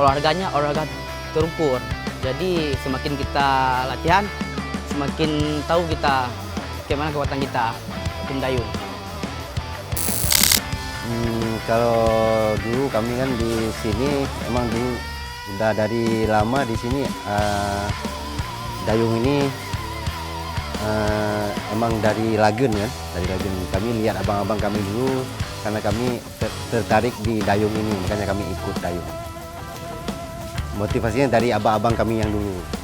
olahraganya olahraga terukur. Jadi semakin kita latihan, semakin tahu kita bagaimana kekuatan kita tim dayung. Kalau dulu kami kan di sini emang dulu udah dari lama di sini dayung ini emang dari Lagen kan, dari Lagen. Kami lihat abang-abang kami dulu karena kami tertarik di dayung ini, makanya kami ikut dayung. Motivasinya dari abang-abang kami yang dulu.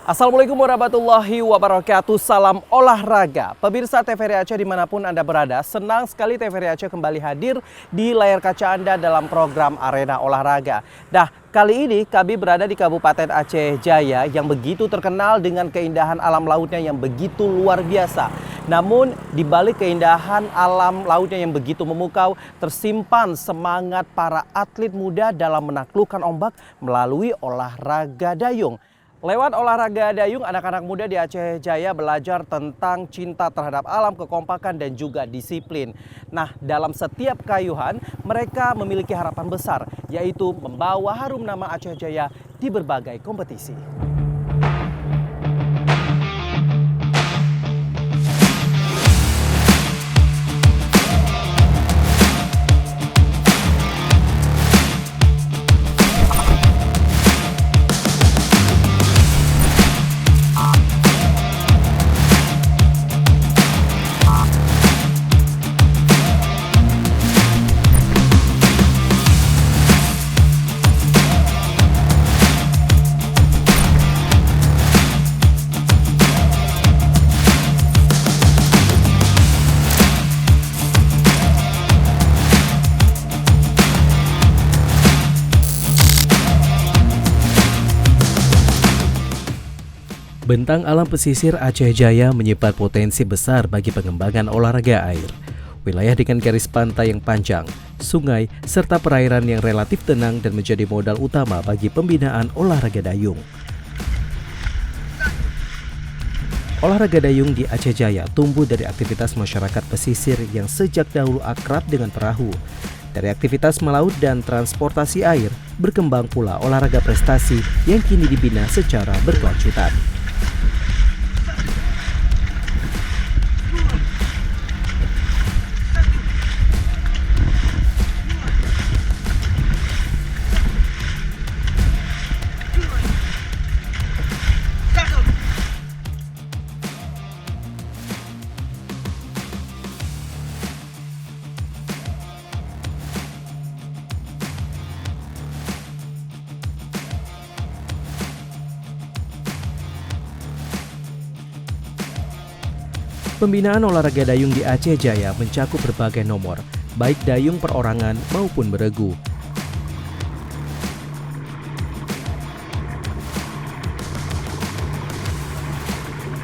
Assalamualaikum warahmatullahi wabarakatuh, salam olahraga. Pemirsa TVRI Aceh dimanapun Anda berada, senang sekali TVRI Aceh kembali hadir di layar kaca Anda dalam program Arena Olahraga. Nah, kali ini kami berada di Kabupaten Aceh Jaya yang begitu terkenal dengan keindahan alam lautnya yang begitu luar biasa. Namun di balik keindahan alam lautnya yang begitu memukau, tersimpan semangat para atlet muda dalam menaklukkan ombak melalui olahraga dayung. Lewat olahraga dayung, anak-anak muda di Aceh Jaya belajar tentang cinta terhadap alam, kekompakan, dan juga disiplin. Nah, dalam setiap kayuhan, mereka memiliki harapan besar, yaitu membawa harum nama Aceh Jaya di berbagai kompetisi. Bentang alam pesisir Aceh Jaya menyimpan potensi besar bagi pengembangan olahraga air. Wilayah dengan garis pantai yang panjang, sungai, serta perairan yang relatif tenang dan menjadi modal utama bagi pembinaan olahraga dayung. Olahraga dayung di Aceh Jaya tumbuh dari aktivitas masyarakat pesisir yang sejak dahulu akrab dengan perahu. Dari aktivitas melaut dan transportasi air, berkembang pula olahraga prestasi yang kini dibina secara berkelanjutan. Pembinaan olahraga dayung di Aceh Jaya mencakup berbagai nomor, baik dayung perorangan maupun beregu.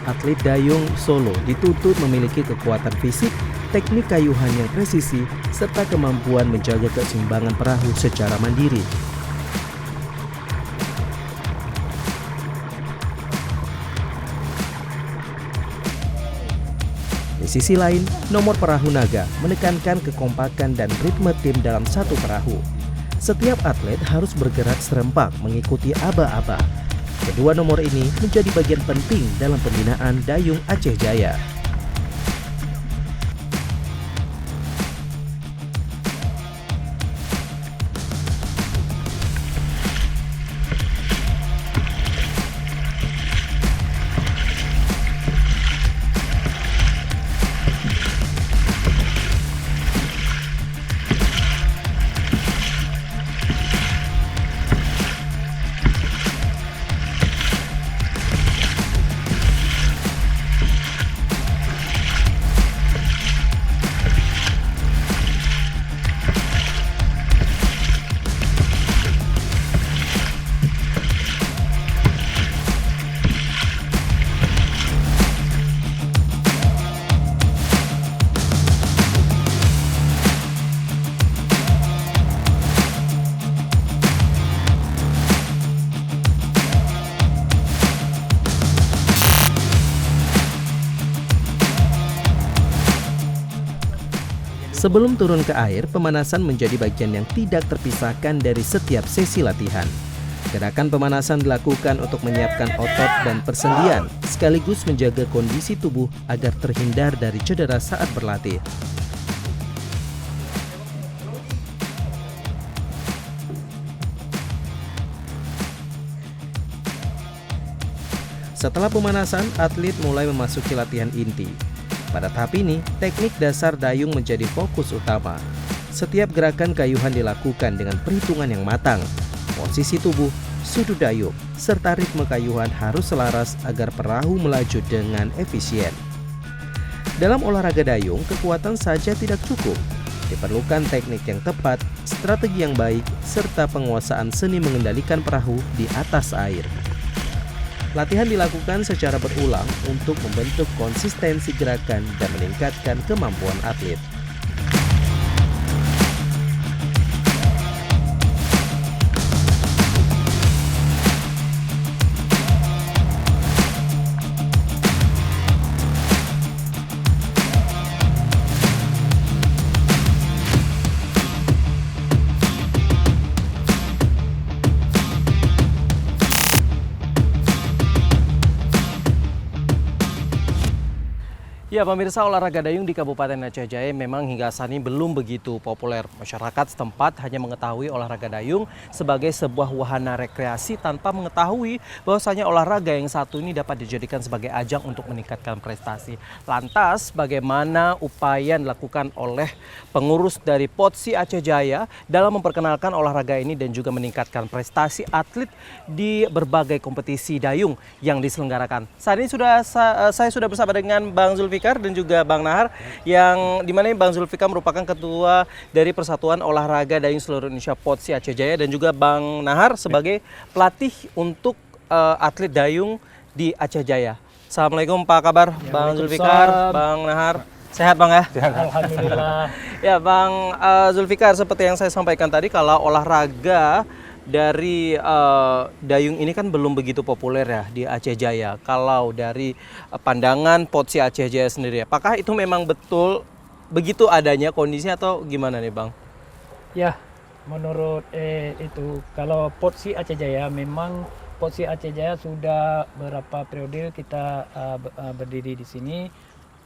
Atlet dayung solo dituntut memiliki kekuatan fisik, teknik kayuhan yang presisi, serta kemampuan menjaga keseimbangan perahu secara mandiri. Di sisi lain, nomor perahu naga menekankan kekompakan dan ritme tim dalam satu perahu. Setiap atlet harus bergerak serempak mengikuti aba-aba. Kedua nomor ini menjadi bagian penting dalam pembinaan dayung Aceh Jaya. Sebelum turun ke air, pemanasan menjadi bagian yang tidak terpisahkan dari setiap sesi latihan. Gerakan pemanasan dilakukan untuk menyiapkan otot dan persendian, sekaligus menjaga kondisi tubuh agar terhindar dari cedera saat berlatih. Setelah pemanasan, atlet mulai memasuki latihan inti. Pada tahap ini, teknik dasar dayung menjadi fokus utama. Setiap gerakan kayuhan dilakukan dengan perhitungan yang matang. Posisi tubuh, sudut dayung, serta ritme kayuhan harus selaras agar perahu melaju dengan efisien. Dalam olahraga dayung, kekuatan saja tidak cukup. Diperlukan teknik yang tepat, strategi yang baik, serta penguasaan seni mengendalikan perahu di atas air. Latihan dilakukan secara berulang untuk membentuk konsistensi gerakan dan meningkatkan kemampuan atlet. Ya, pemirsa, olahraga dayung di Kabupaten Aceh Jaya memang hingga saat ini belum begitu populer. Masyarakat setempat hanya mengetahui olahraga dayung sebagai sebuah wahana rekreasi tanpa mengetahui bahwasanya olahraga yang satu ini dapat dijadikan sebagai ajang untuk meningkatkan prestasi. Lantas, bagaimana upaya yang dilakukan oleh pengurus dari POTSI Aceh Jaya dalam memperkenalkan olahraga ini dan juga meningkatkan prestasi atlet di berbagai kompetisi dayung yang diselenggarakan. Saat ini saya sudah bersama dengan Bang Zulfikar dan juga Bang Nahar, yang dimana Bang Zulfikar merupakan ketua dari Persatuan Olahraga Dayung Seluruh Indonesia POTSI Aceh Jaya, dan juga Bang Nahar sebagai pelatih untuk atlet dayung di Aceh Jaya. Assalamualaikum, apa kabar Bang Zulfikar, Bang Nahar? Sehat Bang ya? Alhamdulillah. Ya Bang Zulfikar, seperti yang saya sampaikan tadi, kalau olahraga dari dayung ini kan belum begitu populer ya di Aceh Jaya. Kalau dari pandangan POTSI Aceh Jaya sendiri, apakah itu memang betul begitu adanya kondisinya atau gimana nih Bang? Ya, menurut itu kalau POTSI Aceh Jaya, memang POTSI Aceh Jaya sudah berapa periode kita berdiri di sini,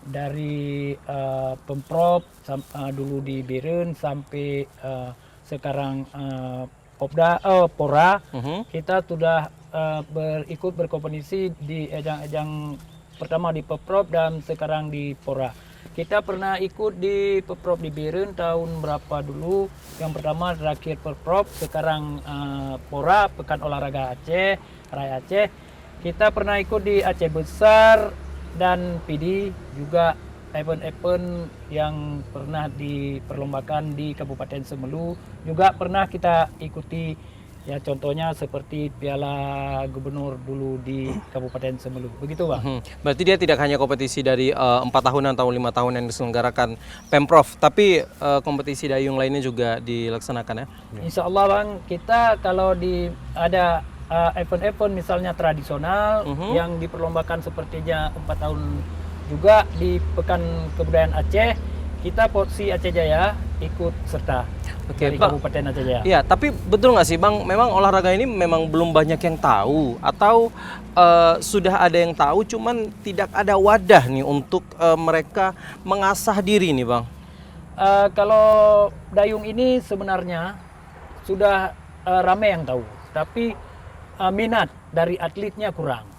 dari Pemprov dulu di Biren sampai sekarang Pora. Kita sudah ikut berkompetisi di ajang-ajang pertama di Pemprov dan sekarang di Pora. Kita pernah ikut di Pemprov di Biren tahun berapa dulu. Yang pertama terakhir Pemprov, sekarang Pora, Pekan Olahraga Aceh, Raya Aceh. Kita pernah ikut di Aceh Besar dan PD, juga event-event yang pernah diperlombakan di Kabupaten Semelu juga pernah kita ikuti, ya contohnya seperti Piala Gubernur dulu di Kabupaten Semelu. Begitu Bang. Berarti dia tidak hanya kompetisi dari 4 tahunan atau 5 tahun yang diselenggarakan Pemprov, tapi kompetisi dayung lainnya juga dilaksanakan ya? Insya Allah Bang, kita kalau ada event-event misalnya tradisional yang diperlombakan sepertinya 4 tahun juga di Pekan Kebudayaan Aceh, kita POTSI Aceh Jaya ikut serta dari Kabupaten Aceh Jaya. Iya, tapi betul nggak sih Bang, memang olahraga ini memang belum banyak yang tahu, atau sudah ada yang tahu cuman tidak ada wadah nih untuk mereka mengasah diri nih Bang? Kalau dayung ini sebenarnya sudah ramai yang tahu, tapi minat dari atletnya kurang.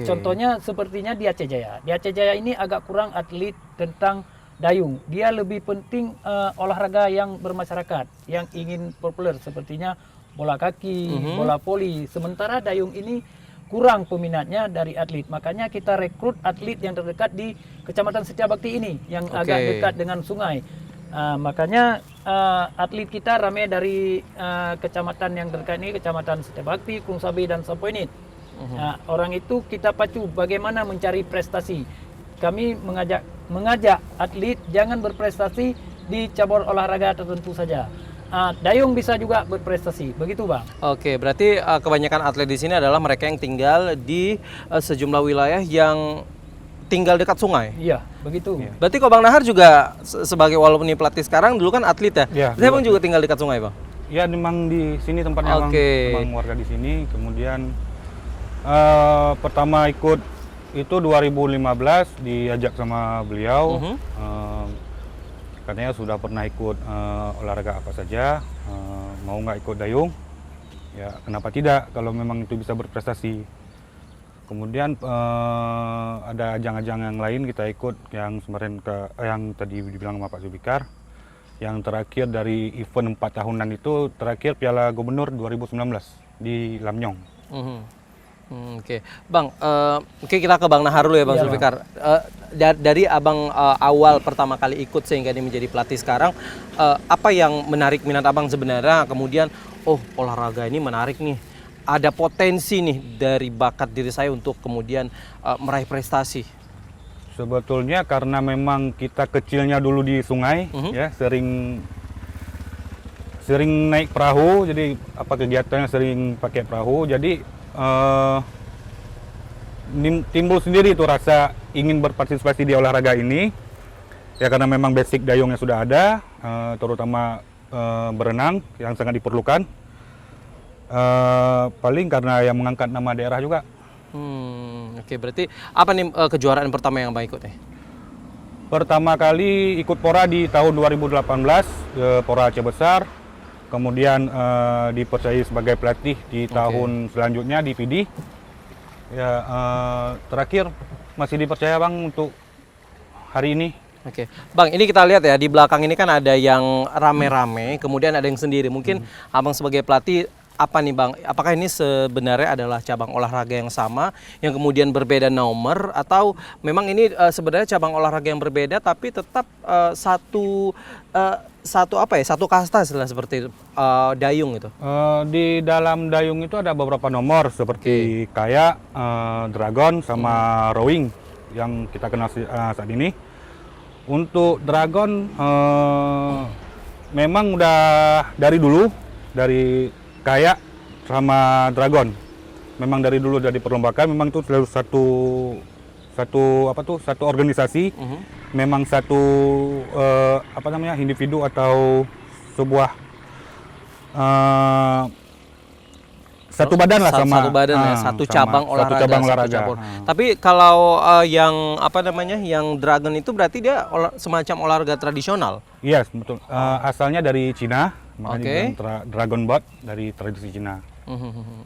Contohnya sepertinya di Aceh Jaya. Di Aceh Jaya ini agak kurang atlet tentang dayung. Dia lebih penting olahraga yang bermasyarakat, yang ingin populer, sepertinya bola kaki, bola voli. Sementara dayung ini kurang peminatnya dari atlet. Makanya kita rekrut atlet yang terdekat di Kecamatan Setiabakti ini, yang agak dekat dengan sungai. Makanya atlet kita ramai dari kecamatan yang terdekat ini, Kecamatan Setiabakti, Krungsabi, dan Sampoinit. Nah, orang itu kita pacu bagaimana mencari prestasi. Kami mengajak atlet jangan berprestasi di cabur olahraga tertentu saja. Dayung bisa juga berprestasi, begitu Bang. Oke, berarti kebanyakan atlet di sini adalah mereka yang tinggal di sejumlah wilayah yang tinggal dekat sungai. Iya, begitu. Berarti kok Bang Nahar juga sebagai walaupun ini pelatih sekarang, dulu kan atlet ya? Iya, Saya dulu Bang juga tinggal dekat sungai Bang? Ya memang di sini tempatnya Bang. Oke. Memang warga di sini. Kemudian pertama ikut itu 2015 diajak sama beliau. Katanya sudah pernah ikut olahraga apa saja, mau nggak ikut dayung? Ya kenapa tidak kalau memang itu bisa berprestasi. Kemudian ada ajang-ajang yang lain kita ikut, yang kemarin yang tadi dibilang sama Pak Zulfikar. Yang terakhir dari event 4 tahunan itu terakhir Piala Gubernur 2019 di Lamnyong. Oke, Bang. Oke, kita ke Bang Nahar dulu ya, Bang Zulfikar. Dari Abang awal pertama kali ikut sehingga ini menjadi pelatih sekarang, apa yang menarik minat Abang sebenarnya? Kemudian, oh olahraga ini menarik nih. Ada potensi nih dari bakat diri saya untuk kemudian meraih prestasi. Sebetulnya karena memang kita kecilnya dulu di sungai, ya sering naik perahu, jadi apa kegiatannya sering pakai perahu, jadi timbul sendiri itu rasa ingin berpartisipasi di olahraga ini. Ya karena memang basic dayungnya sudah ada, terutama berenang yang sangat diperlukan. Paling karena yang mengangkat nama daerah juga. Oke, berarti apa nih kejuaraan pertama yang Bang ikut nih? Pertama kali ikut Pora di tahun 2018, Pora Aceh Besar. Kemudian dipercayai sebagai pelatih di tahun selanjutnya di PD. Ya, terakhir masih dipercaya Bang untuk hari ini. Oke, Bang, ini kita lihat ya di belakang ini kan ada yang rame-rame, kemudian ada yang sendiri. Mungkin Abang sebagai pelatih apa nih Bang? Apakah ini sebenarnya adalah cabang olahraga yang sama, yang kemudian berbeda nomor, atau memang ini sebenarnya cabang olahraga yang berbeda tapi tetap satu kasta seperti itu, dayung itu? Di dalam dayung itu ada beberapa nomor seperti kayak, dragon sama rowing yang kita kenal saat ini. Untuk dragon memang udah dari dulu, dari kayak sama dragon, memang dari dulu udah diperlombakan. Memang itu selalu satu organisasi, memang satu individu atau sebuah satu badan lah, satu badan ya, satu cabang olahraga. Tapi kalau yang dragon itu berarti dia semacam olahraga tradisional. Iya, betul. Asalnya dari Cina, makanya dragon boat dari tradisi Cina.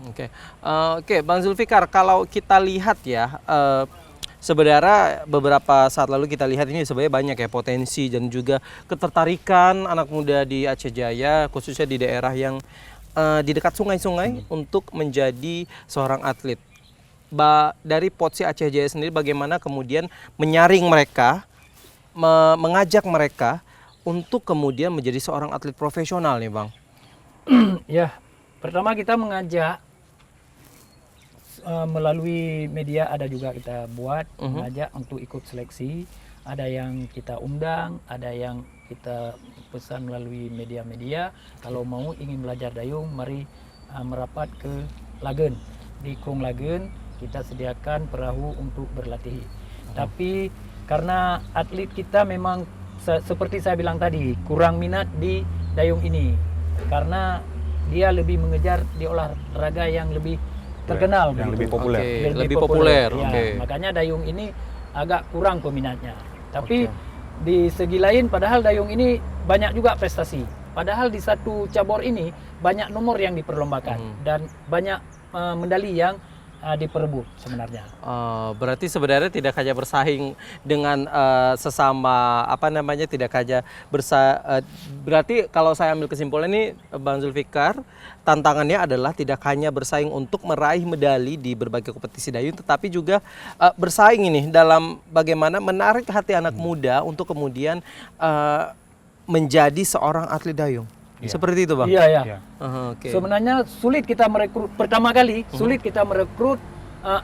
Oke, Bang Zulfikar, kalau kita lihat ya, sebenarnya beberapa saat lalu kita lihat ini sebenarnya banyak ya potensi dan juga ketertarikan anak muda di Aceh Jaya, khususnya di daerah yang di dekat sungai-sungai untuk menjadi seorang atlet. Dari Potsi Aceh Jaya sendiri bagaimana kemudian menyaring mereka, mengajak mereka untuk kemudian menjadi seorang atlet profesional nih Bang? Ya, pertama kita mengajak melalui media, ada juga kita buat mengajak untuk ikut seleksi. Ada yang kita undang, ada yang kita pesan melalui media-media. Kalau mau ingin belajar dayung, mari merapat ke Lagen. Di Krung Lagen kita sediakan perahu untuk berlatih. Tapi karena atlet kita memang seperti saya bilang tadi, kurang minat di dayung ini. Karena dia lebih mengejar di olahraga yang lebih terkenal, yang lebih populer. Lebih populer. Ya, makanya dayung ini agak kurang peminatnya. Tapi di segi lain, padahal dayung ini banyak juga prestasi. Padahal di satu cabur ini banyak nomor yang diperlombakan dan banyak medali yang diperebut sebenarnya. Berarti sebenarnya tidak hanya bersaing dengan sesama tidak hanya berarti kalau saya ambil kesimpulan ini Bang Zulfikar, tantangannya adalah tidak hanya bersaing untuk meraih medali di berbagai kompetisi dayung, tetapi juga bersaing ini dalam bagaimana menarik hati anak muda untuk kemudian menjadi seorang atlet dayung. Seperti itu Bang? Iya. Sebenarnya sulit kita merekrut, pertama kali sulit kita merekrut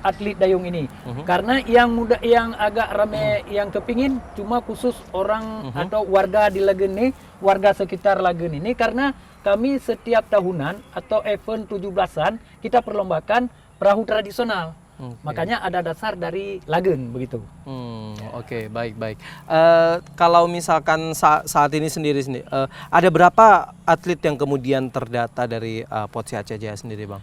atlet dayung ini. Karena yang muda, yang agak ramai yang kepingin cuma khusus orang atau warga di Lagen ini, warga sekitar Lagen ini. Karena kami setiap tahunan atau event 17-an kita perlombakan perahu tradisional. Makanya ada dasar dari Lagen begitu. Oke, baik. Kalau misalkan saat ini sendiri ada berapa atlet yang kemudian terdata dari POTSI Aceh Jaya sendiri, Bang?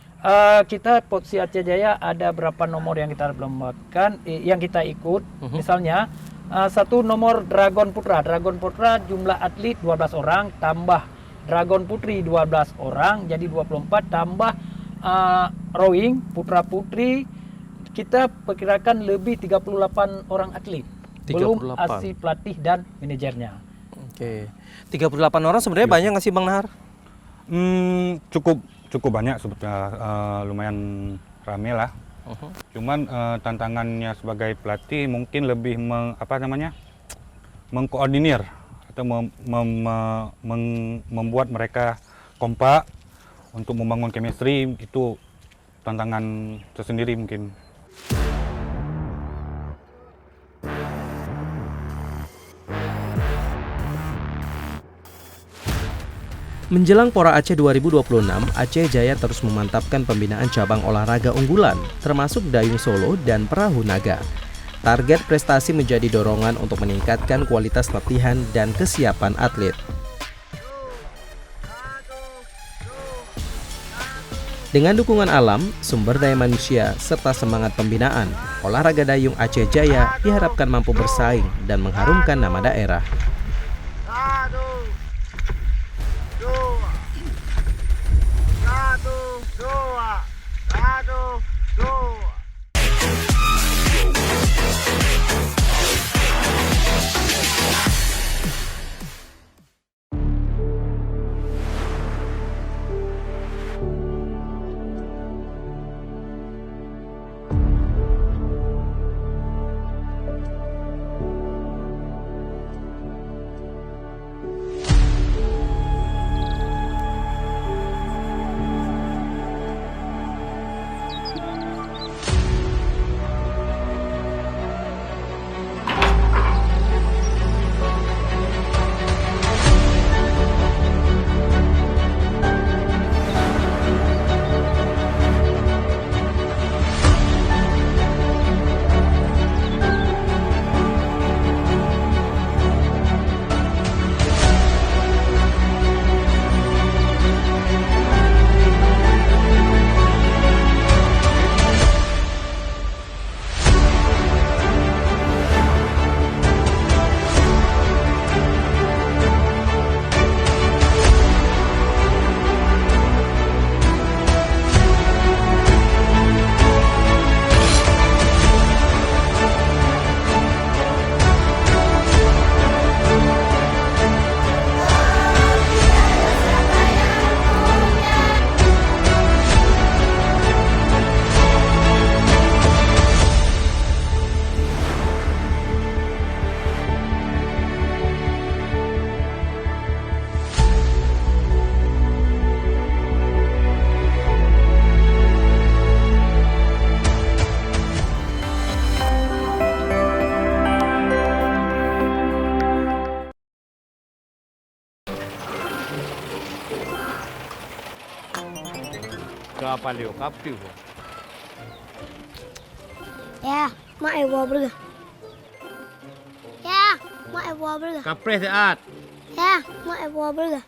Kita POTSI Aceh Jaya ada berapa nomor yang kita lombakan, yang kita ikut. Misalnya satu nomor Dragon Putra. Dragon Putra jumlah atlet 12 orang tambah Dragon Putri 12 orang jadi 24 tambah rowing Putra Putri kita perkirakan lebih 38 orang atlet. 38. Belum ASI pelatih dan manajernya. Oke. 38 orang sebenarnya banyak nggak sih, Bang Nahar? Cukup banyak sebetulnya, lumayan rame lah. Cuman tantangannya sebagai pelatih mungkin lebih mengkoordinir atau membuat mereka kompak untuk membangun chemistry, itu tantangan tersendiri mungkin. Menjelang Pora Aceh 2026, Aceh Jaya terus memantapkan pembinaan cabang olahraga unggulan, termasuk dayung solo dan perahu naga. Target prestasi menjadi dorongan untuk meningkatkan kualitas latihan dan kesiapan atlet. Dengan dukungan alam, sumber daya manusia, serta semangat pembinaan, olahraga dayung Aceh Jaya diharapkan mampu bersaing dan mengharumkan nama daerah. Apa leo kapi ho? Ya, mak ewa berga. Ya, mak ewa berga. Kapres saat. Ya, mak ewa berga.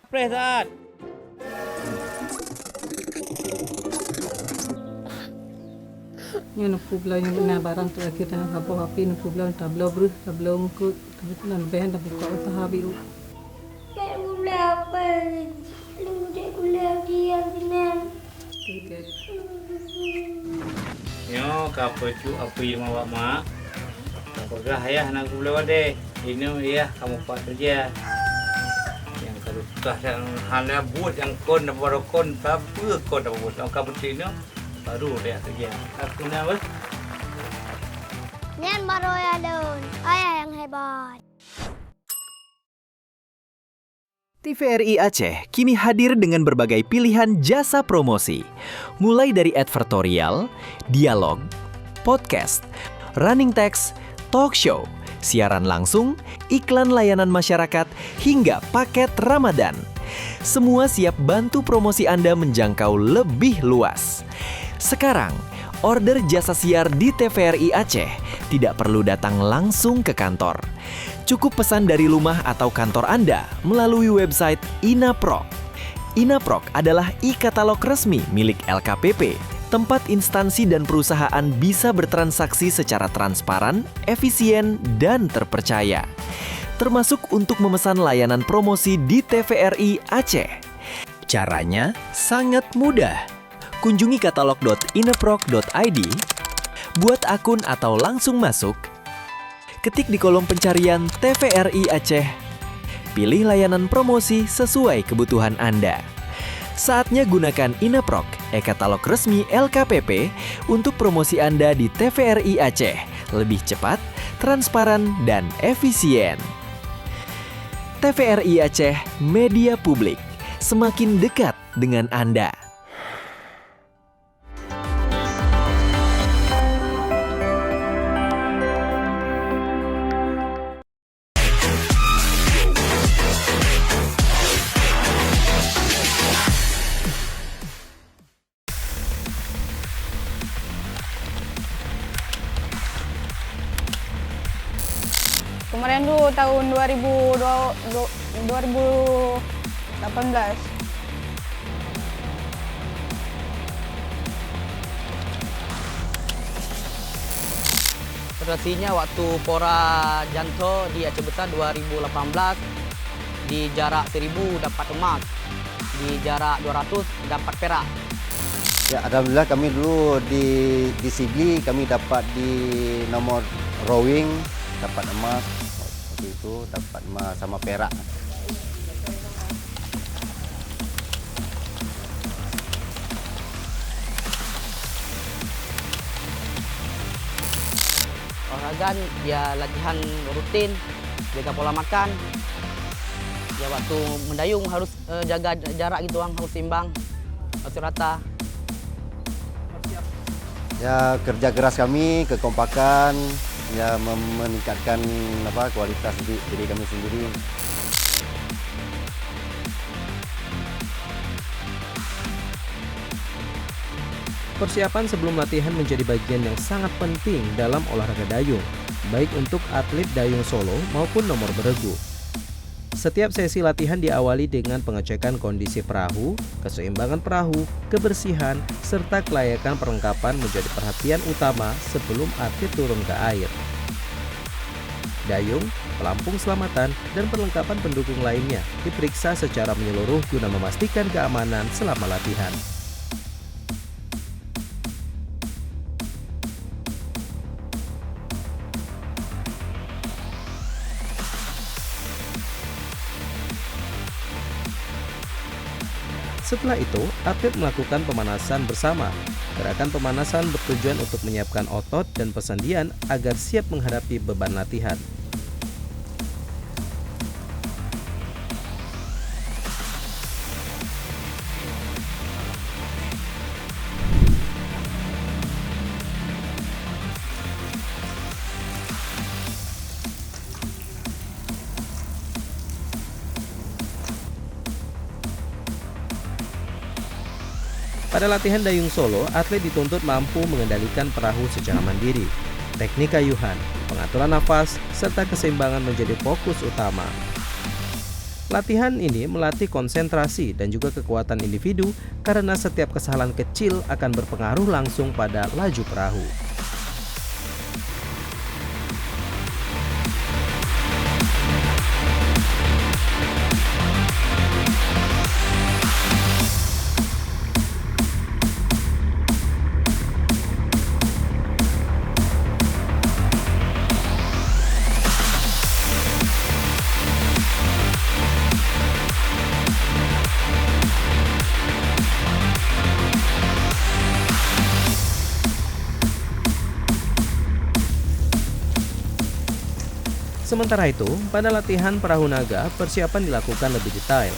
Kapres saat. Yang publa yang benar barang tu kita apa api yang publa tablo bru tablo mukut tapi tu nan behen tapi kau tak habis. Kayak publa apa? Lu dek kuliah dia jinan. Yo kapecu api mawak mak. Kapagah ayah nak gula wade. Ini ya kamu pak saja. Yang kalau sudah dan hanya buat yang kon dan baru kon tapi kon dan buat yang kamu sini baru dia saja. Aku nama. Nyan baru ya don. Ayah yang hebat. TVRI Aceh kini hadir dengan berbagai pilihan jasa promosi, mulai dari advertorial, dialog, podcast, running text, talk show, siaran langsung, iklan layanan masyarakat, hingga paket Ramadan. Semua siap bantu promosi Anda menjangkau lebih luas. Sekarang, order jasa siar di TVRI Aceh tidak perlu datang langsung ke kantor. Cukup pesan dari rumah atau kantor Anda melalui website Inaprok. Inaprok adalah e-katalog resmi milik LKPP, tempat instansi dan perusahaan bisa bertransaksi secara transparan, efisien, dan terpercaya. Termasuk untuk memesan layanan promosi di TVRI Aceh. Caranya sangat mudah. Kunjungi katalog.inaprok.id, buat akun atau langsung masuk, ketik di kolom pencarian TVRI Aceh, pilih layanan promosi sesuai kebutuhan Anda. Saatnya gunakan Inaprok, e-katalog resmi LKPP untuk promosi Anda di TVRI Aceh. Lebih cepat, transparan, dan efisien. TVRI Aceh, media publik, semakin dekat dengan Anda. Kemarin dulu tahun 2018. Prestasinya waktu Pora Janto di Aceh Besar 2018, di jarak 1000 dapat emas, di jarak 200 dapat perak. Ya, alhamdulillah kami dulu di Sigli kami dapat di nomor rowing dapat emas. Waktu itu dapat emas sama perak. Olahraga ya latihan rutin, jaga pola makan. Ya waktu mendayung harus jaga jarak gitu bang, harus seimbang, harus rata. Ya kerja keras kami, kekompakan, ya meningkatkan kualitas diri kami sendiri. Persiapan sebelum latihan menjadi bagian yang sangat penting dalam olahraga dayung, baik untuk atlet dayung solo maupun nomor beregu. Setiap sesi latihan diawali dengan pengecekan kondisi perahu, keseimbangan perahu, kebersihan, serta kelayakan perlengkapan menjadi perhatian utama sebelum atlet turun ke air. Dayung, pelampung selamatan, dan perlengkapan pendukung lainnya diperiksa secara menyeluruh guna memastikan keamanan selama latihan. Setelah itu, atlet melakukan pemanasan bersama. Gerakan pemanasan bertujuan untuk menyiapkan otot dan persendian agar siap menghadapi beban latihan. Pada latihan dayung solo, atlet dituntut mampu mengendalikan perahu secara mandiri. Teknik kayuhan, pengaturan nafas, serta keseimbangan menjadi fokus utama. Latihan ini melatih konsentrasi dan juga kekuatan individu karena setiap kesalahan kecil akan berpengaruh langsung pada laju perahu. Sementara itu, pada latihan perahu naga, persiapan dilakukan lebih detail.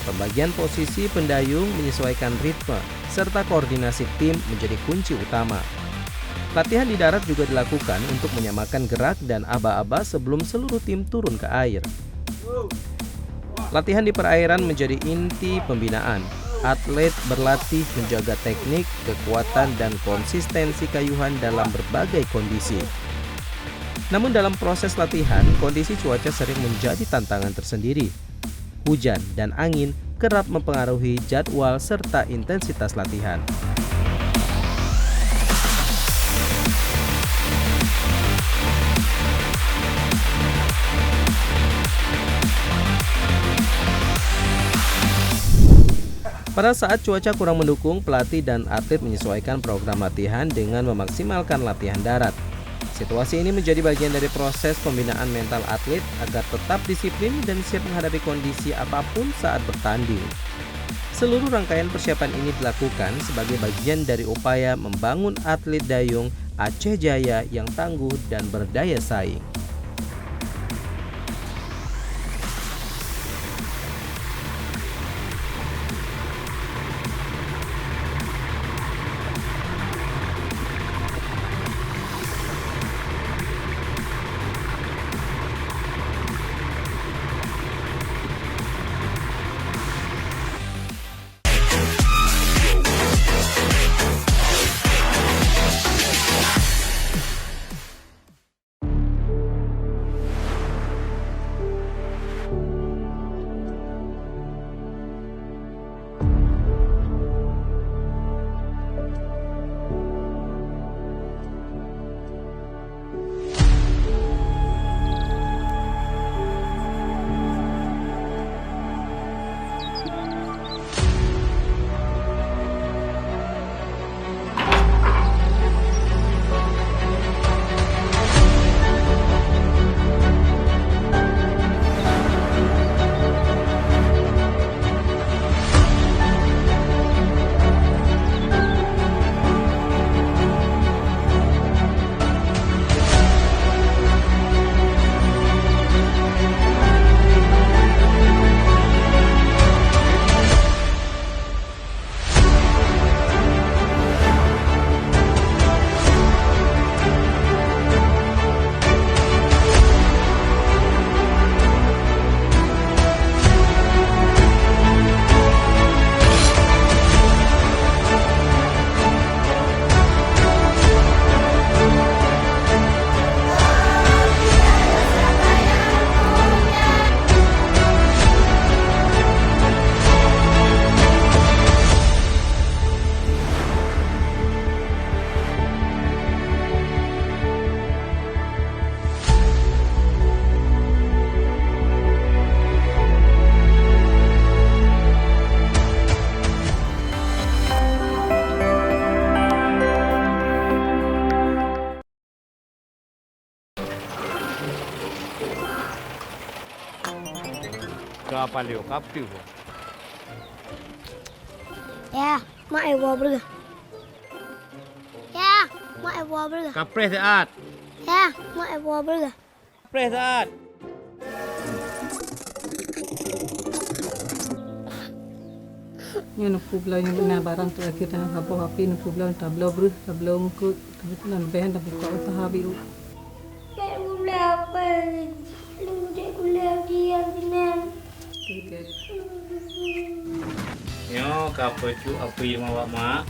Pembagian posisi pendayung menyesuaikan ritme, serta koordinasi tim menjadi kunci utama. Latihan di darat juga dilakukan untuk menyamakan gerak dan aba-aba sebelum seluruh tim turun ke air. Latihan di perairan menjadi inti pembinaan. atlet berlatih menjaga teknik, kekuatan, dan konsistensi kayuhan dalam berbagai kondisi. Namun dalam proses latihan, kondisi cuaca sering menjadi tantangan tersendiri. Hujan dan angin kerap mempengaruhi jadwal serta intensitas latihan. Pada saat cuaca kurang mendukung, pelatih dan atlet menyesuaikan program latihan dengan memaksimalkan latihan darat. Situasi ini menjadi bagian dari proses pembinaan mental atlet agar tetap disiplin dan siap menghadapi kondisi apapun saat bertanding. Seluruh rangkaian persiapan ini dilakukan sebagai bagian dari upaya membangun atlet dayung Aceh Jaya yang tangguh dan berdaya saing. Apa leo kapiu? Ya, mak ewa berga. Ya, mak ewa berga. Kapres saat. Ya, mak ewa berga. Kapres saat. Yang problem yang benar barang tu akhirnya habo hapi yang problem tablo bru tablo mukut tapi tu nan behen tapi kau sahabi u. Kayak gula apa? Lu dek gula dia benar. Yo kapecu api mawak mak.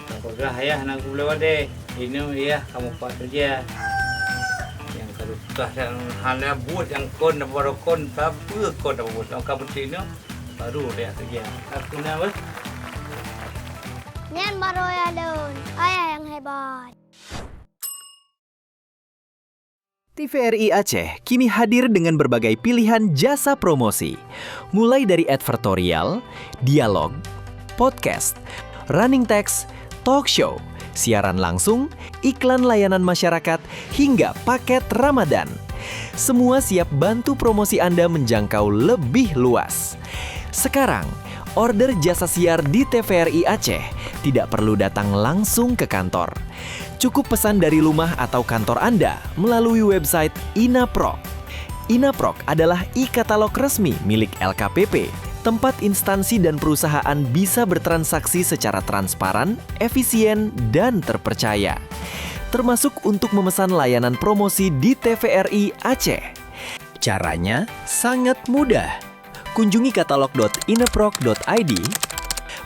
Kapagah ayah nak gula wade. Ini ya kamu pak kerja. Yang kalau sudah yang halnya buat yang kon baru kon tapi kon buat orang kabuti ini baru dia kerja. Aku nama. Nyan baru ya don. Ayah yang hebat. TVRI Aceh kini hadir dengan berbagai pilihan jasa promosi, mulai dari advertorial, dialog, podcast, running text, talk show, siaran langsung, iklan layanan masyarakat, hingga paket Ramadan. Semua siap bantu promosi Anda menjangkau lebih luas. Sekarang, order jasa siar di TVRI Aceh tidak perlu datang langsung ke kantor. Cukup pesan dari rumah atau kantor Anda melalui website Inaprok. Inaprok adalah e-katalog resmi milik LKPP, tempat instansi dan perusahaan bisa bertransaksi secara transparan, efisien, dan terpercaya. Termasuk untuk memesan layanan promosi di TVRI Aceh. Caranya sangat mudah. Kunjungi katalog.inaprok.id,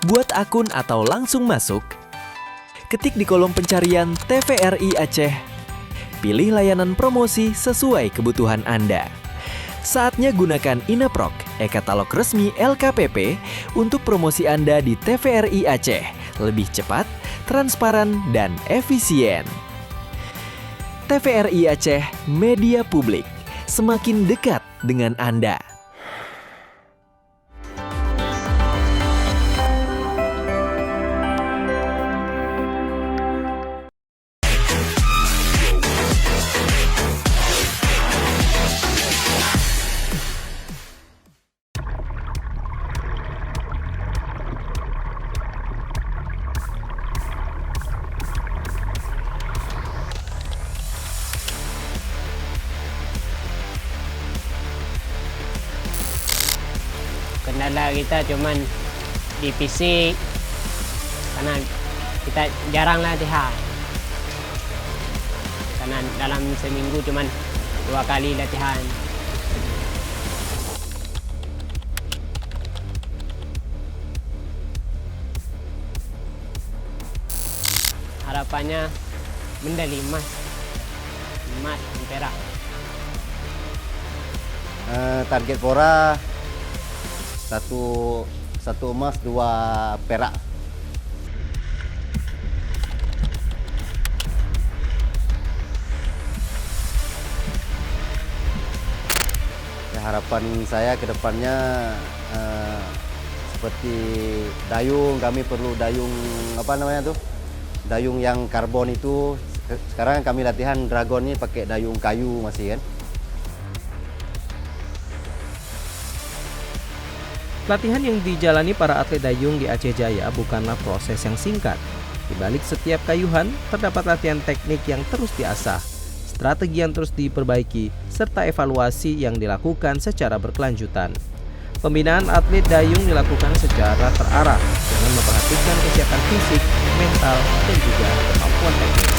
Buat akun atau langsung masuk, ketik di kolom pencarian TVRI Aceh. Pilih layanan promosi sesuai kebutuhan Anda. Saatnya gunakan Inaprok, e-katalog resmi LKPP untuk promosi Anda di TVRI Aceh. Lebih cepat, transparan, dan efisien. TVRI Aceh, media publik, semakin dekat dengan Anda. Kendala kita cuman di fisik, karena kita jarang latihan. Karena dalam seminggu cuman 2 kali latihan. Harapannya medali emas dan perak. Target Pora satu emas 2 perak. Ya, harapan saya ke depannya seperti dayung, kami perlu dayung dayung yang karbon itu. Sekarang kami latihan dragon ini pakai dayung kayu masih kan. Latihan yang dijalani para atlet dayung di Aceh Jaya bukanlah proses yang singkat. Di balik setiap kayuhan, terdapat latihan teknik yang terus diasah, strategi yang terus diperbaiki, serta evaluasi yang dilakukan secara berkelanjutan. Pembinaan atlet dayung dilakukan secara terarah dengan memperhatikan kesiapan fisik, mental, dan juga kemampuan teknis.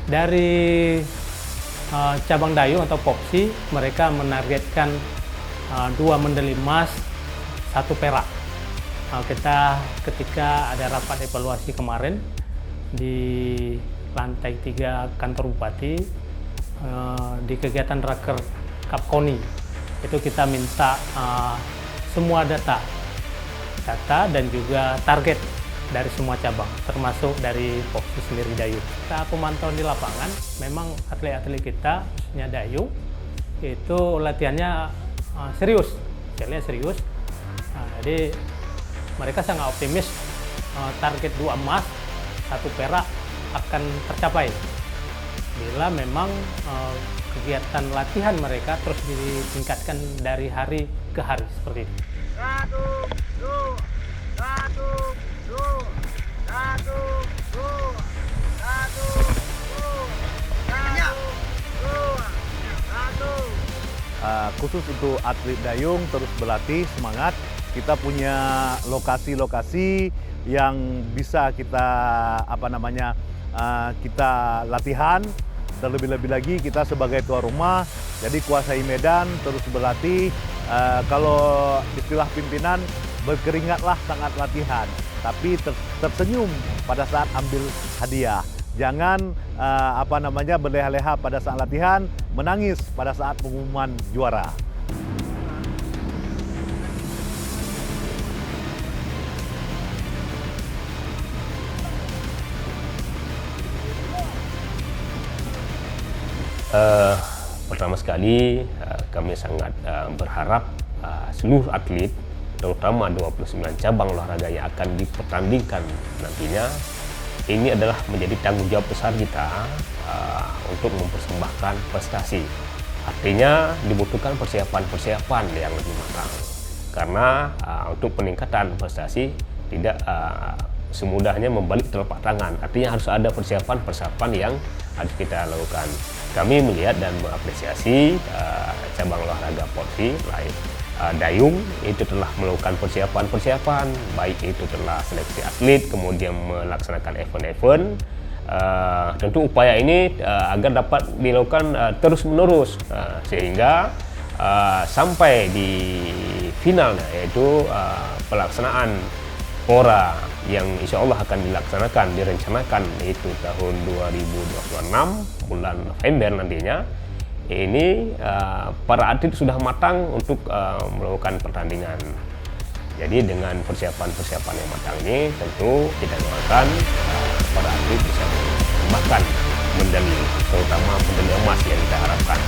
Dari cabang dayung atau popsi, mereka menargetkan 2 medali emas, 1 perak. Kita ketika ada rapat evaluasi kemarin di lantai 3 kantor bupati, di kegiatan Raker Kapkoni, itu kita minta semua data dan juga target dari semua cabang, termasuk dari popsi sendiri dayung. Kita pemantauan di lapangan, memang atlet-atlet kita, khususnya dayung, itu latihannya serius, serius. Jadi mereka sangat optimis target 2 emas, 1 perak akan tercapai. Bila memang kegiatan latihan mereka terus ditingkatkan dari hari ke hari seperti itu. 1, 2, 1, 2, 1, 2, 1, 2, 1. Khusus untuk atlet dayung terus berlatih, semangat. Kita punya lokasi-lokasi yang bisa kita kita latihan. Terlebih-lebih lagi kita sebagai tuan rumah, jadi kuasai medan, terus berlatih. Kalau istilah pimpinan, berkeringatlah saat latihan, tapi tersenyum pada saat ambil hadiah. Jangan berleha-leha pada saat latihan, menangis pada saat pengumuman juara. Pertama sekali kami sangat berharap seluruh atlet, terutama 29 cabang olahraga yang akan dipertandingkan nantinya, ini adalah menjadi tanggung jawab besar kita untuk mempersembahkan prestasi. Artinya dibutuhkan persiapan-persiapan yang lebih matang. Karena untuk peningkatan prestasi tidak semudahnya membalik telapak tangan. Artinya harus ada persiapan-persiapan yang harus kita lakukan. Kami melihat dan mengapresiasi cabang olahraga popsi lain dayung itu telah melakukan persiapan-persiapan, baik itu telah seleksi atlet, kemudian melaksanakan event-event. Tentu upaya ini agar dapat dilakukan terus-menerus sehingga sampai di finalnya, yaitu pelaksanaan PORA yang insya Allah akan direncanakan yaitu tahun 2026 bulan November nantinya. Ini para atlet sudah matang untuk melakukan pertandingan. Jadi dengan persiapan-persiapan yang matang ini tentu kita doakan para atlet bisa bahkan medali, terutama medali emas yang kita harapkan.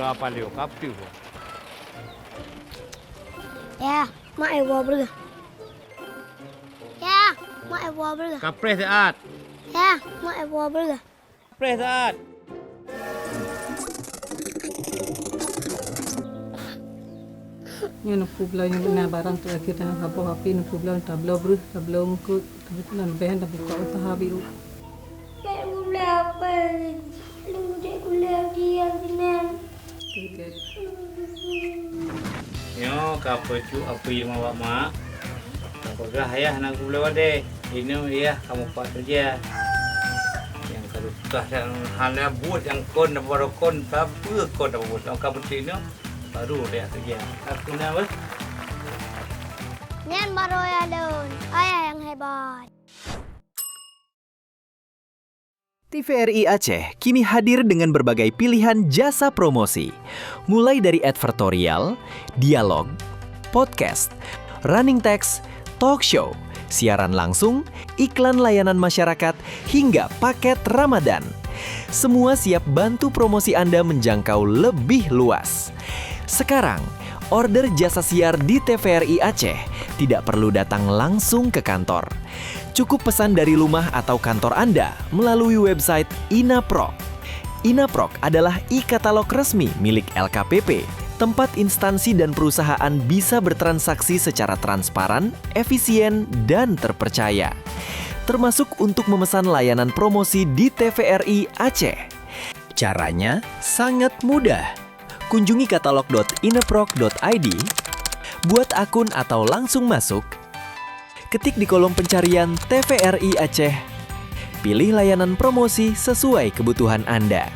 Apa leo kaptiu? Ya, mak ewa berga. Ya, mak ewa berga. Kapres saat. Ya, mak ewa berga. Kapres saat. Ni nak pulang yang benar barang tu akhirnya apa api nak pulang tablo berus tablo mukut tapi tu nak behen tapi kau tak habis. Kayak gula apa? Lu dek gula dia jenang. Yo kapecu api mawak mak. Pergah ayah nak gula wade. Ini ya kamu pak saja. Yang kalau sudah dan halnya buat yang kon baru kon tapi kon buat yang kapecu ini baru dia saja. Aku nama. Nyan baru ya don. Ayah yang hebat. TVRI Aceh kini hadir dengan berbagai pilihan jasa promosi, mulai dari advertorial, dialog, podcast, running text, talk show, siaran langsung, iklan layanan masyarakat, hingga paket Ramadan. Semua siap bantu promosi Anda menjangkau lebih luas. Sekarang, order jasa siar di TVRI Aceh tidak perlu datang langsung ke kantor. Cukup pesan dari rumah atau kantor Anda melalui website Inaprok. Inaprok adalah e-katalog resmi milik LKPP, tempat instansi dan perusahaan bisa bertransaksi secara transparan, efisien, dan terpercaya. Termasuk untuk memesan layanan promosi di TVRI Aceh. Caranya sangat mudah. Kunjungi katalog.inaprok.id, buat akun atau langsung masuk, ketik di kolom pencarian TVRI Aceh, pilih layanan promosi sesuai kebutuhan Anda.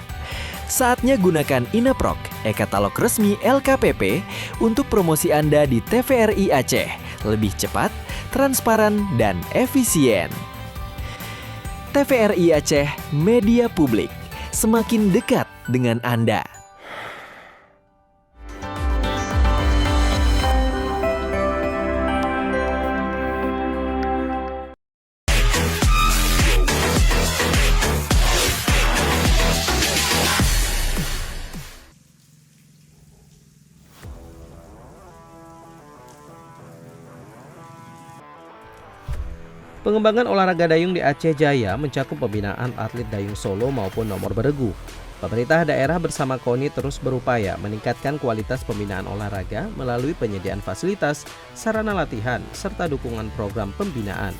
Saatnya gunakan Inaprok, e-katalog resmi LKPP untuk promosi Anda di TVRI Aceh. Lebih cepat, transparan, dan efisien. TVRI Aceh, media publik, semakin dekat dengan Anda. Pengembangan olahraga dayung di Aceh Jaya mencakup pembinaan atlet dayung solo maupun nomor beregu. Pemerintah daerah bersama KONI terus berupaya meningkatkan kualitas pembinaan olahraga melalui penyediaan fasilitas, sarana latihan, serta dukungan program pembinaan.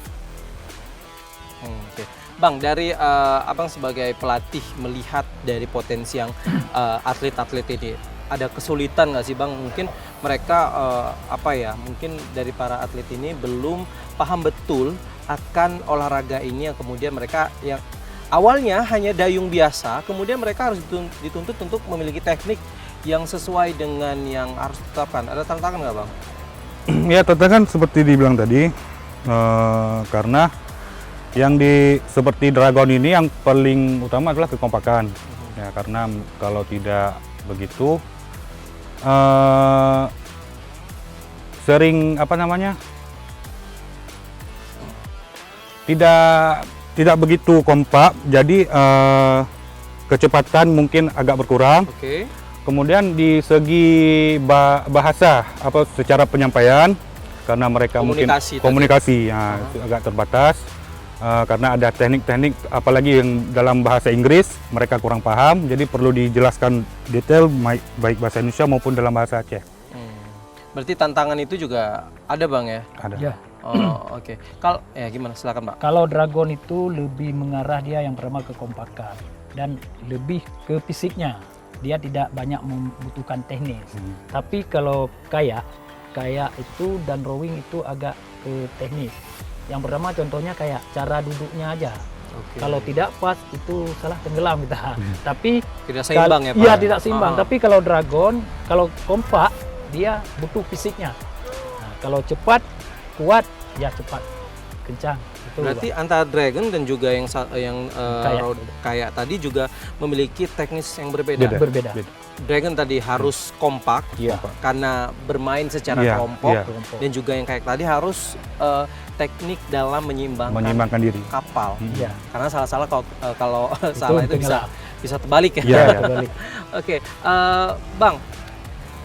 Oke. Bang, dari Abang sebagai pelatih melihat dari potensi yang atlet-atlet ini, ada kesulitan nggak sih Bang? Mungkin mereka mungkin dari para atlet ini belum paham betul akan olahraga ini, yang kemudian mereka yang awalnya hanya dayung biasa, kemudian mereka harus dituntut untuk memiliki teknik yang sesuai dengan yang harus ditetapkan. Ada tantangan nggak Bang? Ya, tantangan seperti dibilang tadi, karena yang seperti Dragon ini yang paling utama adalah kekompakan. Ya, karena kalau tidak begitu sering tidak begitu kompak, jadi kecepatan mungkin agak berkurang. Oke. Kemudian di segi bahasa secara penyampaian, karena mereka komunikasi agak terbatas, karena ada teknik-teknik apalagi yang dalam bahasa Inggris mereka kurang paham, jadi perlu dijelaskan detail baik bahasa Indonesia maupun dalam bahasa Aceh. Berarti tantangan itu juga ada Bang ya? Ada. Ya. Oh, oke. Kalau gimana? Silakan Pak. Kalau Dragon itu lebih mengarah dia yang pertama kekompakan dan lebih ke fisiknya. Dia tidak banyak membutuhkan teknis. Tapi kalau kayak itu dan rowing itu agak ke teknis. Yang pertama contohnya kayak cara duduknya aja. Kalau tidak pas itu salah tenggelam kita. Tapi tidak seimbang ya Pak? Iya, tidak seimbang. Tapi kalau Dragon, kalau kompak dia butuh fisiknya. Nah, kalau cepat kuat ya cepat kencang itu. Berarti antara Dragon dan juga yang kayak tadi juga memiliki teknis yang berbeda. Dragon tadi harus kompak karena bermain secara kelompok, dan juga yang kayak tadi harus teknik dalam menyeimbangkan diri kapal. Karena salah-salah kalau salah itu bisa terbalik ya. Oke, Bang.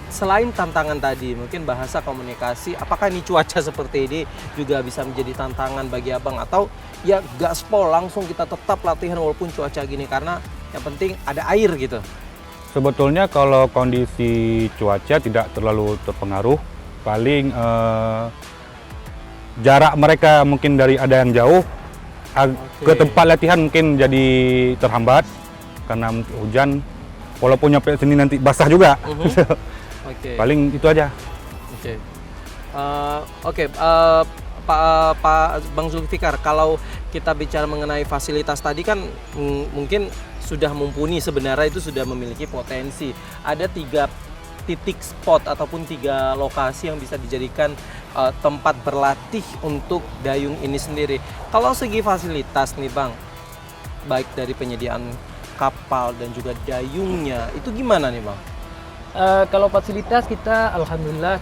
Selain tantangan tadi, mungkin bahasa komunikasi, apakah ini cuaca seperti ini juga bisa menjadi tantangan bagi Abang? Atau ya gaspol langsung kita tetap latihan walaupun cuaca gini, karena yang penting ada air gitu? Sebetulnya kalau kondisi cuaca tidak terlalu terpengaruh, paling jarak mereka mungkin dari ada yang jauh ke tempat latihan mungkin jadi terhambat karena hujan, walaupun nyampe sini nanti basah juga. Paling itu aja. Pak Bang Zulfikar, kalau kita bicara mengenai fasilitas tadi kan mungkin sudah mumpuni, sebenarnya itu sudah memiliki potensi. Ada 3 titik spot ataupun 3 lokasi yang bisa dijadikan tempat berlatih untuk dayung ini sendiri. Kalau segi fasilitas nih Bang, baik dari penyediaan kapal dan juga dayungnya, itu gimana nih Bang? Kalau fasilitas kita alhamdulillah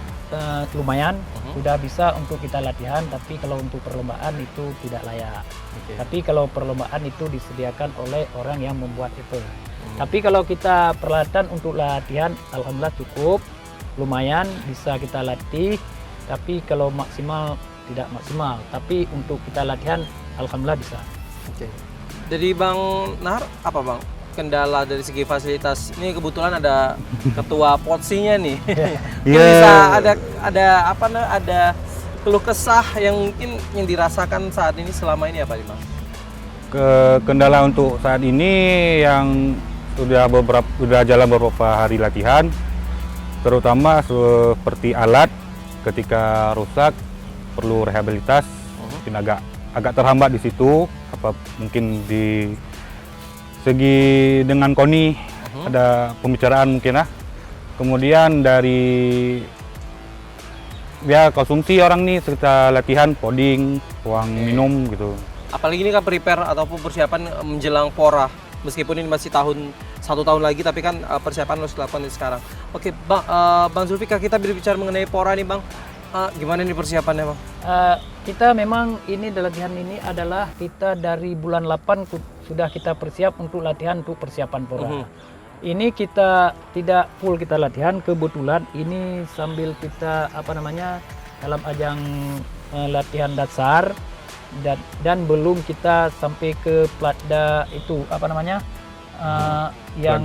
lumayan, sudah bisa untuk kita latihan, tapi kalau untuk perlombaan itu tidak layak. Tapi kalau perlombaan itu disediakan oleh orang yang membuat itu. Tapi kalau kita peralatan untuk latihan alhamdulillah cukup, lumayan bisa kita latih, tapi kalau maksimal tidak maksimal, tapi untuk kita latihan alhamdulillah bisa. Dari Bang Nahar apa Bang? Kendala dari segi fasilitas ini, kebetulan ada ketua POTSI-nya nih. Bisa ada keluh kesah yang mungkin yang dirasakan saat ini selama ini apa nih Bang? Kendala untuk saat ini yang sudah jalan beberapa hari latihan, terutama seperti alat ketika rusak perlu rehabilitas, mungkin agak terhambat di situ, mungkin di segi dengan KONI ada pembicaraan mungkin lah. Kemudian dari ya konsumsi orang nih serta latihan, poding, uang minum gitu. Apalagi ini kan prepare ataupun persiapan menjelang Pora. Meskipun ini masih 1 tahun lagi, tapi kan persiapan harus dilakukan sekarang. Oke, Bang Zulfikar, kita berbicara mengenai Pora nih Bang. Gimana nih persiapannya Bang? Kita memang ini latihan ini adalah kita dari bulan 8 sudah kita persiap untuk latihan untuk persiapan Pora. Ini kita tidak full kita latihan, kebetulan ini sambil kita dalam ajang latihan dasar dan belum kita sampai ke platda itu yang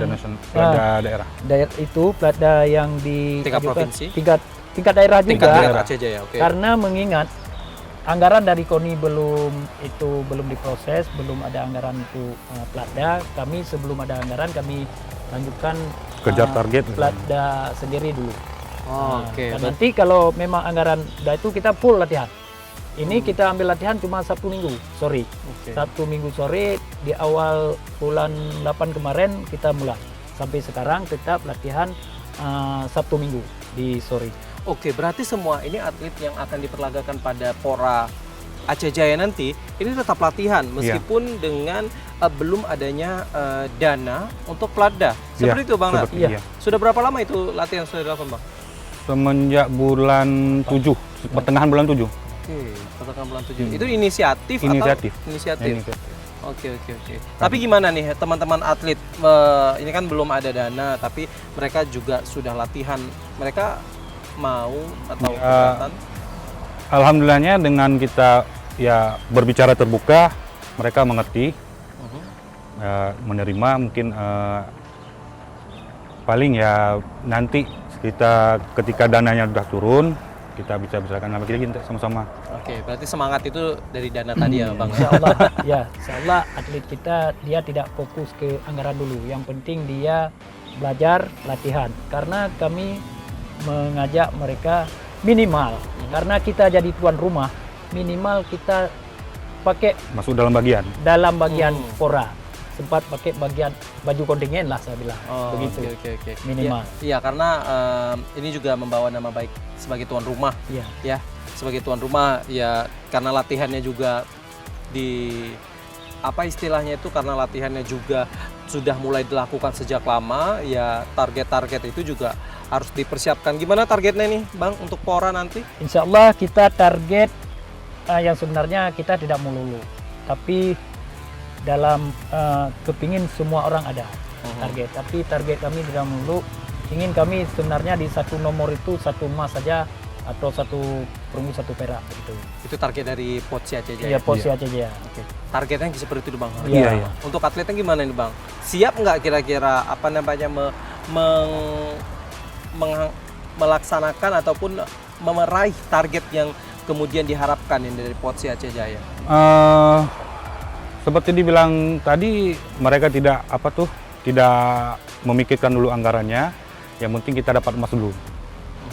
daerah. Daerah itu platda yang di tingkat provinsi, tingkat daerah juga. Tingkat daerah Aceh Jaya, Karena mengingat anggaran dari KONI belum diproses, belum ada anggaran untuk platda. Kami sebelum ada anggaran kami lanjutkan kejar target platda sendiri dulu. Dan nanti kalau memang anggaran udah itu kita full latihan. Ini kita ambil latihan cuma Sabtu Minggu sore. Sabtu Minggu sore di awal bulan 8 kemarin kita mulai. Sampai sekarang tetap latihan Sabtu Minggu di sore. Oke, berarti semua ini atlet yang akan diperlagakan pada Pora Aceh Jaya nanti ini tetap latihan meskipun dengan belum adanya dana untuk platda. Seperti itu Bang Nat? Iya. Sudah berapa lama itu latihan sudah dilakukan Bang? Semenjak bulan 7, pertengahan bulan 7. Oke, pertengahan bulan 7. Itu inisiatif atau inisiatif? Oke. Tapi gimana nih teman-teman atlet? Ini kan belum ada dana, tapi mereka juga sudah latihan. Mereka mau atau keberatan? Alhamdulillahnya dengan kita berbicara terbuka, mereka mengerti, menerima. Mungkin paling nanti kita ketika dananya sudah turun, kita bisa bicarakan sama kita sama-sama. Oke, berarti semangat itu dari dana tadi ya Bang? Insyaallah atlet kita dia tidak fokus ke anggaran dulu. Yang penting dia belajar latihan. Karena kami mengajak mereka minimal, karena kita jadi tuan rumah, minimal kita pakai masuk dalam bagian Pora, sempat pakai bagian baju kontingen lah saya bilang. Begitu. Oke. Minimal. Iya, karena ini juga membawa nama baik sebagai tuan rumah. Ya, sebagai tuan rumah ya, karena latihannya juga karena latihannya juga sudah mulai dilakukan sejak lama, ya target-target itu juga harus dipersiapkan. Gimana targetnya nih Bang untuk Pora nanti? Insya Allah kita target yang sebenarnya kita tidak melulu, tapi dalam kepingin semua orang ada target. Tapi target kami tidak melulu. Ingin kami sebenarnya di satu nomor itu 1 emas saja atau 1 perunggu 1 perak gitu. Itu target dari POSI Aceh Jaya? Iya, POSI Aceh Jaya. Oke. Targetnya seperti itu Bang? Iya. Untuk atletnya gimana nih Bang? Siap nggak kira-kira melaksanakan ataupun meraih target yang kemudian diharapkan dari POSI Aceh Jaya? Seperti dibilang tadi, mereka tidak memikirkan dulu anggarannya. Yang penting kita dapat emas dulu.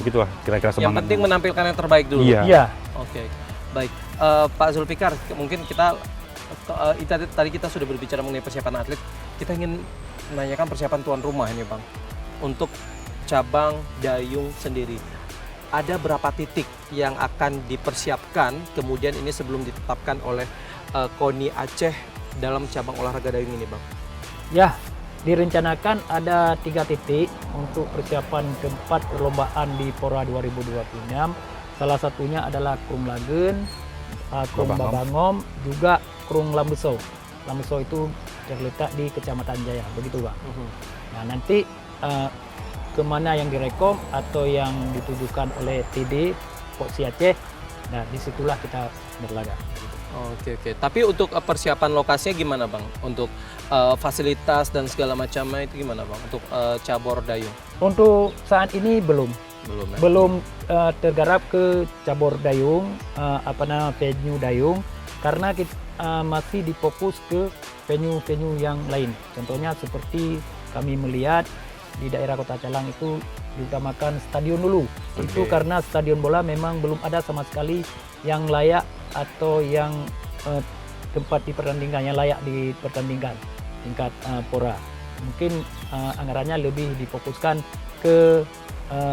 Begitulah kira-kira semangat. Yang penting menampilkan yang terbaik dulu. Iya. Oke. Baik. Pak Zulfikar, mungkin tadi kita sudah berbicara mengenai persiapan atlet. Kita ingin menanyakan persiapan tuan rumah ini Bang. Untuk cabang dayung sendiri, ada berapa titik yang akan dipersiapkan kemudian ini sebelum ditetapkan oleh KONI Aceh dalam cabang olahraga dayung ini Bang? Ya, direncanakan ada 3 titik untuk persiapan keempat perlombaan di Pora 2026. Salah satunya adalah Krung Lagen, Krung Babangom, juga Krung Lambeso. Lambeso itu terletak di Kecamatan Jaya, begitu Bang. Nah nanti kemana yang direkom atau yang ditujukan oleh TD POSI Aceh, nah disitulah kita berlaga. Oke. Tapi untuk persiapan lokasinya gimana Bang? Untuk fasilitas dan segala macamnya itu gimana Bang? Untuk cabur dayung? Untuk saat ini belum tergarap ke cabur dayung, venue dayung, karena kita masih difokus ke venue-venue yang lain. Contohnya seperti kami melihat di daerah Kota Calang itu diutamakan stadion dulu. Itu karena stadion bola memang belum ada sama sekali yang layak atau yang tempat dipertandingkan yang layak dipertandingkan tingkat Pora. mungkin anggarannya lebih difokuskan ke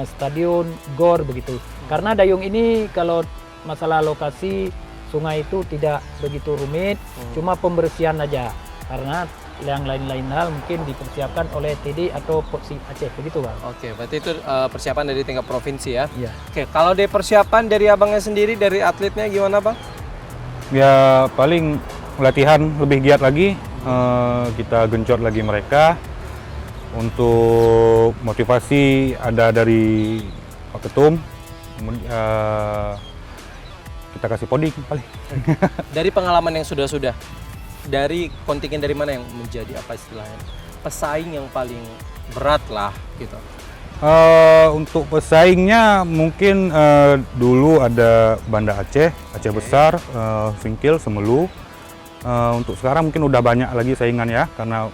stadion, gor begitu. Karena dayung ini kalau masalah lokasi sungai itu tidak begitu rumit, cuma pembersihan aja. Karena yang lain-lain hal mungkin dipersiapkan oleh TD atau Popsi Aceh, begitu Bang. Oke, berarti itu persiapan dari tingkat provinsi ya? Iya. Oke, kalau dari persiapan dari abangnya sendiri, dari atletnya gimana Bang? Ya paling latihan lebih giat lagi, kita genjot lagi mereka. Untuk motivasi ada dari Pak Ketum, kita kasih podi paling. Dari pengalaman yang sudah-sudah, dari kontingen dari mana yang menjadi apa istilahnya pesaing yang paling berat lah gitu? Untuk pesaingnya mungkin dulu ada Banda Aceh, Aceh Besar, Singkil, Semelu. Untuk sekarang mungkin udah banyak lagi saingan ya, karena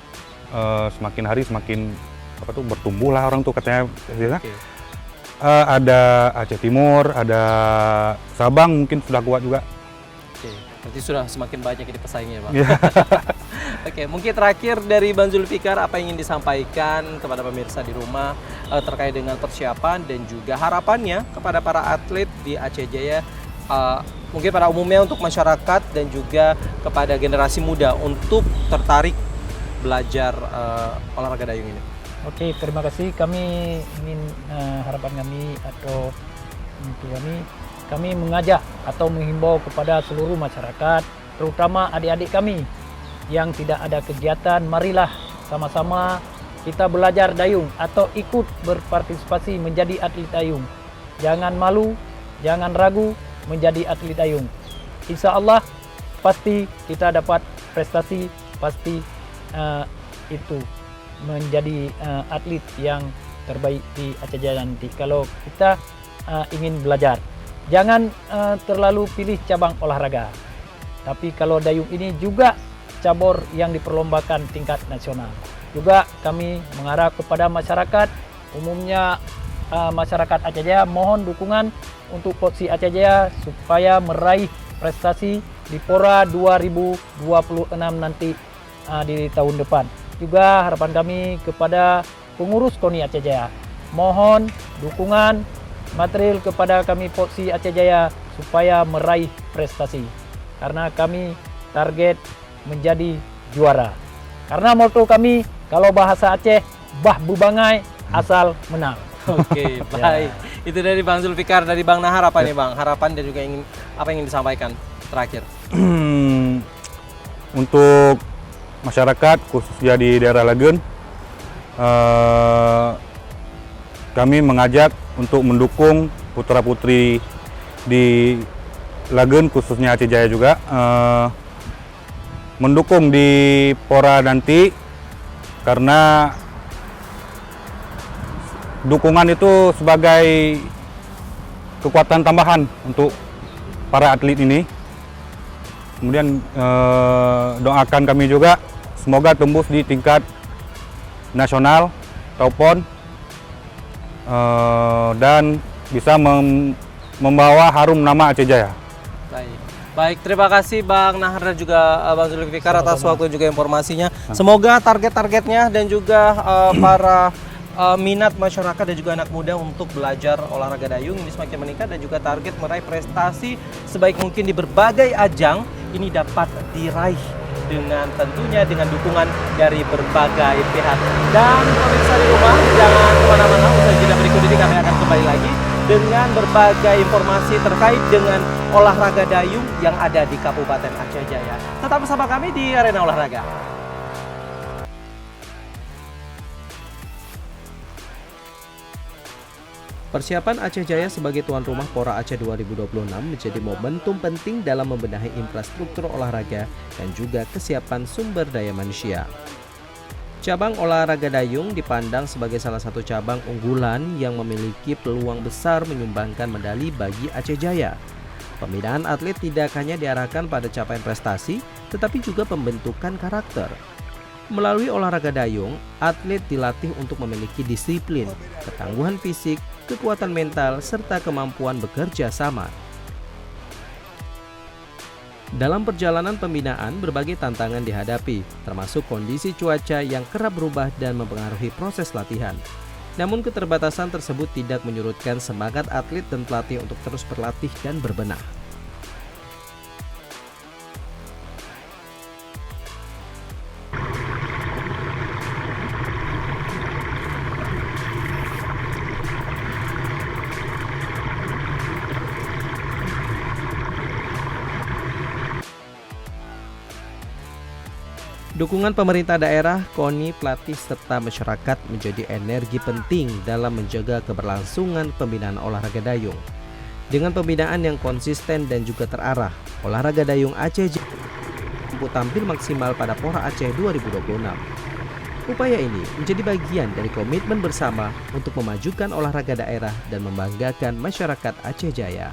semakin hari semakin bertumbuh lah orang tuh katanya. Ada Aceh Timur, ada Sabang mungkin sudah kuat juga. Berarti sudah semakin banyak ini pesaingnya Bang. Oke, mungkin terakhir dari Bang Zulfikar, apa yang ingin disampaikan kepada pemirsa di rumah terkait dengan persiapan dan juga harapannya kepada para atlet di Aceh Jaya, mungkin pada umumnya untuk masyarakat dan juga kepada generasi muda untuk tertarik belajar olahraga dayung ini. Oke, terima kasih. Kami ingin harapan kami atau kami mengajak atau menghimbau kepada seluruh masyarakat, terutama adik-adik kami yang tidak ada kegiatan, marilah sama-sama kita belajar dayung atau ikut berpartisipasi menjadi atlet dayung. Jangan malu, jangan ragu menjadi atlet dayung. Insya Allah pasti kita dapat prestasi, pasti itu menjadi atlet yang terbaik di Aceh Jaya nanti. Kalau kita ingin belajar, jangan terlalu pilih cabang olahraga. Tapi kalau dayung ini juga cabur yang diperlombakan tingkat nasional. Juga kami mengarah kepada masyarakat, umumnya masyarakat Aceh Jaya, mohon dukungan untuk Popsi Aceh Jaya supaya meraih prestasi di Pora 2026 nanti di tahun depan. Juga harapan kami kepada pengurus KONI Aceh Jaya, mohon dukungan material kepada kami Popsi Aceh Jaya supaya meraih prestasi. Karena kami target menjadi juara. Karena moto kami, kalau bahasa Aceh, bah bubangai asal menang. Oke, baik. Itu dari Bang Zulfikar, dari Bang Nahar apa nih Bang? Harapan dan juga apa yang ingin disampaikan terakhir? Untuk masyarakat khususnya di daerah Lagun, kami mengajak untuk mendukung putra-putri di Lagun khususnya Aceh Jaya juga, mendukung di Pora nanti, karena dukungan itu sebagai kekuatan tambahan untuk para atlet ini. Kemudian doakan kami juga semoga tembus di tingkat nasional ataupun dan bisa membawa harum nama Aceh Jaya. Baik, terima kasih Bang Nahar dan juga Bang Zulfikar atas waktu juga informasinya. Semoga target-targetnya dan juga para minat masyarakat dan juga anak muda untuk belajar olahraga dayung ini semakin meningkat, dan juga target meraih prestasi sebaik mungkin di berbagai ajang ini dapat diraih dengan tentunya dengan dukungan dari berbagai pihak. Dan pemirsa di rumah, jangan kemana-mana, usai jeda berikut ini kami akan kembali lagi dengan berbagai informasi terkait dengan olahraga dayung yang ada di Kabupaten Aceh Jaya. Tetap bersama kami di Arena Olahraga. Persiapan Aceh Jaya sebagai tuan rumah Pora Aceh 2026 menjadi momentum penting dalam membenahi infrastruktur olahraga dan juga kesiapan sumber daya manusia. Cabang olahraga dayung dipandang sebagai salah satu cabang unggulan yang memiliki peluang besar menyumbangkan medali bagi Aceh Jaya. Pembinaan atlet tidak hanya diarahkan pada capaian prestasi, tetapi juga pembentukan karakter. Melalui olahraga dayung, atlet dilatih untuk memiliki disiplin, ketangguhan fisik, kekuatan mental, serta kemampuan bekerja sama. Dalam perjalanan pembinaan, berbagai tantangan dihadapi, termasuk kondisi cuaca yang kerap berubah dan mempengaruhi proses latihan. Namun keterbatasan tersebut tidak menyurutkan semangat atlet dan pelatih untuk terus berlatih dan berbenah. Dukungan pemerintah daerah, KONI, pelatih, serta masyarakat menjadi energi penting dalam menjaga keberlangsungan pembinaan olahraga dayung. Dengan pembinaan yang konsisten dan juga terarah, olahraga dayung Aceh mampu tampil maksimal pada Pora Aceh 2026. Upaya ini menjadi bagian dari komitmen bersama untuk memajukan olahraga daerah dan membanggakan masyarakat Aceh Jaya.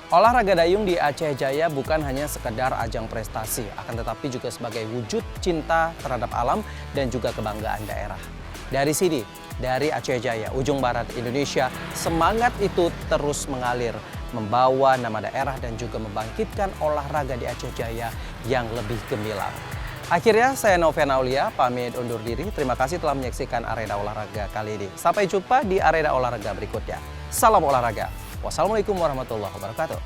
Olahraga dayung di Aceh Jaya bukan hanya sekedar ajang prestasi, akan tetapi juga sebagai wujud cinta terhadap alam dan juga kebanggaan daerah. Dari sini, dari Aceh Jaya, ujung barat Indonesia, semangat itu terus mengalir, membawa nama daerah dan juga membangkitkan olahraga di Aceh Jaya yang lebih gemilang. Akhirnya saya Noven Aulia pamit undur diri. Terima kasih telah menyaksikan Arena Olahraga kali ini. Sampai jumpa di arena olahraga berikutnya. Salam olahraga. Wassalamualaikum warahmatullahi wabarakatuh.